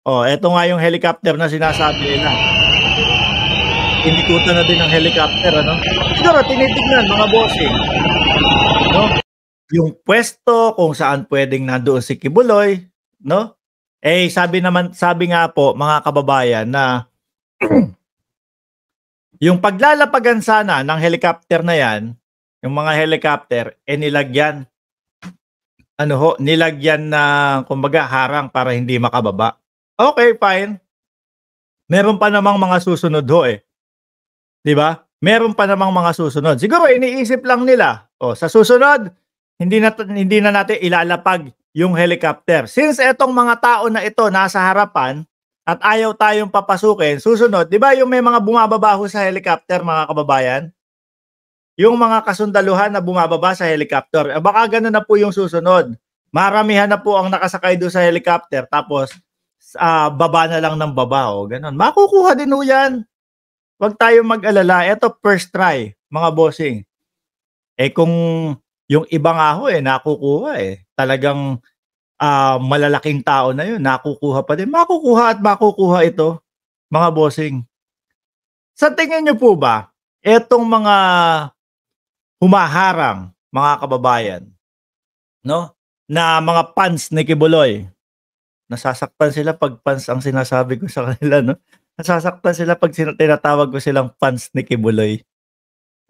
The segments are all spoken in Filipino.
Oh, eto nga yung helicopter na sinasabi nila. Inikutan na din ng helicopter, ano? Siguro tinitignan mga bossing, no? Yung pwesto kung saan pwedeng nandoon si Kibuloy, no? Eh sabi nga po mga kababayan na yung paglalapagan sana ng helicopter na yan, yung mga helicopter, nilagyan, nilagyan ng kumbaga harang para hindi makababa. Okay, fine. Meron pa namang mga susunod ho eh. 'Di ba? Meron pa namang mga susunod. Siguro iniisip lang nila, sa susunod hindi na natin ilalapag yung helicopter. Since etong mga tao na ito nasa harapan at ayaw tayong papasukin, susunod, 'di ba yung may mga bumababa ho sa helicopter mga kababayan? Yung mga kasundaluhan na bumababa sa helicopter, baka gano'n na po yung susunod. Maramihan na po ang nakasakay doon sa helicopter tapos baba na lang ng baba o gano'n. Makukuha din ho 'yan. Huwag tayong mag-alala. Eto first try, mga bossing. Kung yung iba nga ho nakukuha talagang malalaking tao na yun, nakukuha pa din. Makukuha at makukuha ito, mga bossing. Sa tingin niyo po ba, etong mga humaharang, mga kababayan, no? Na mga fans ni Kibuloy, nasasaktan sila pag fans ang sinasabi ko sa kanila, no? Nasasaktan sila pag tinatawag ko silang fans ni Kibuloy.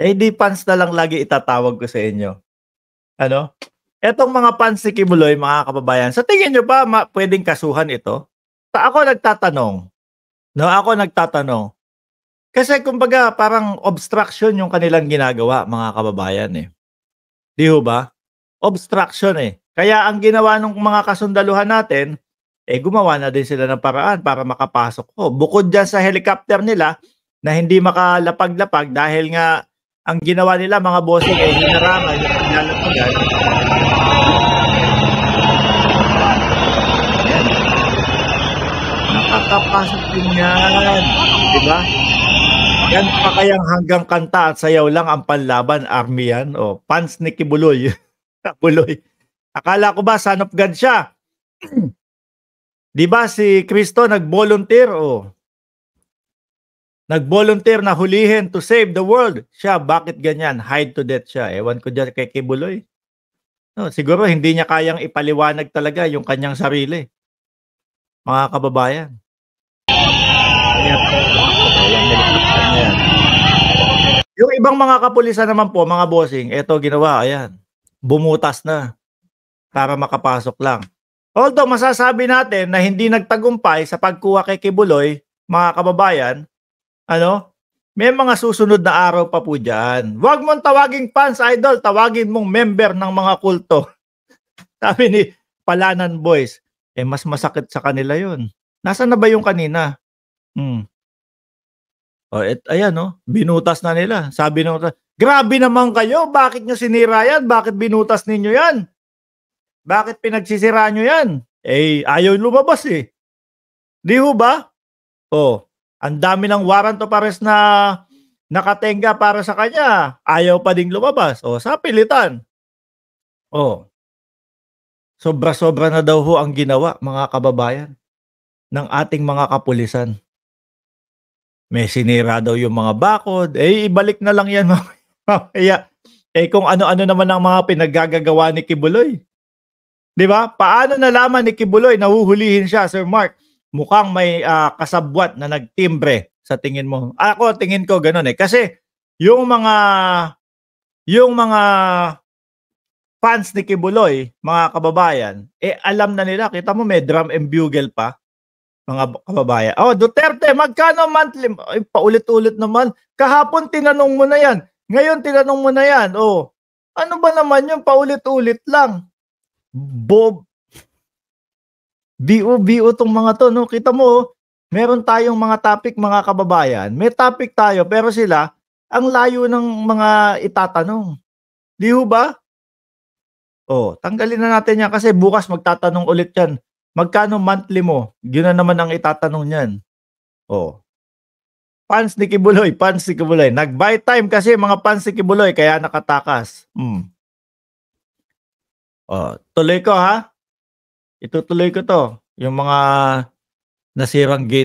Di fans na lang lagi itatawag ko sa inyo. Ano? Etong mga fans ni Kibuloy, mga kababayan, sa tingin nyo ba pwedeng kasuhan ito? Ako nagtatanong. No, ako nagtatanong. Kasi kumbaga parang obstruction yung kanilang ginagawa, mga kababayan eh. Di ho ba? Obstruction eh. Kaya ang ginawa ng mga kasundaluhan natin, gumawa na din sila ng paraan para makapasok ko. Bukod dyan sa helicopter nila na hindi makalapag-lapag dahil nga ang ginawa nila mga bossing hinarangan yung paglalapagan. Ayan. Nakakapasok din yan. Diba? Yan pa kayang hanggang kanta at sayaw lang ang panlaban, army yan. Fans ni Kibuloy. Kibuloy. Akala ko ba son of God siya? Di ba si Kristo nag-volunteer nag-volunteer na hulihin to save the world. Siya, bakit ganyan? Hide to death siya. Ewan ko dyan kay Kibuloy. No, siguro hindi niya kayang ipaliwanag talaga yung kanyang sarili. Mga kababayan. Yung ibang mga kapulisan naman po, mga bossing, eto ginawa, ayan. Bumutas na para makapasok lang. Although masasabi natin na hindi nagtagumpay sa pagkuha kay Kibuloy, mga kababayan, may mga susunod na araw pa po dyan. Huwag mong tawaging fans, idol, tawagin mong member ng mga kulto. Sabi ni Palanan Boys, mas masakit sa kanila yun. Nasaan na ba yung kanina? Ayan binutas na nila. Sabi nung, grabe naman kayo, bakit nyo sinira yan? Bakit binutas ninyo yan? Bakit pinagsisira nyo yan? Ayaw lumabas eh. Di ho ba? Ang dami ng warrant of arrest na nakatenga para sa kanya. Ayaw pa ding lumabas. Sa pilitan. Sobra-sobra na daw ho ang ginawa, mga kababayan, ng ating mga kapulisan. May sinira daw yung mga bakod. Ibalik na lang yan mamaya. Kung ano-ano naman ang mga pinaggagawa ni Kibuloy. Di ba? Paano nalaman ni Kibuloy na huhulihin siya, Sir Mark? Mukhang may kasabwat na nagtimbre sa tingin mo. Ako, tingin ko ganun eh. Kasi yung mga fans ni Kibuloy, mga kababayan, alam na nila. Kita mo may drum and bugle pa, mga kababayan. Duterte, magkano monthly? Paulit-ulit naman. Kahapon tinanong mo na yan. Ngayon tinanong mo na yan. Ano ba naman yung paulit-ulit lang? Bob. BO tong mga to, no? Kita mo, meron tayong mga topic, mga kababayan. May topic tayo, pero sila, ang layo ng mga itatanong. Di ho ba? Tanggalin na natin yan kasi bukas magtatanong ulit yan. Magkano monthly mo? Yun na naman ang itatanong niyan. Fans ni Kibuloy, fans ni Kibuloy. Nag-buy time kasi mga fans ni Kibuloy, kaya nakatakas. Tuloy ko ha. Itutuloy ko to. Yung mga nasirang gate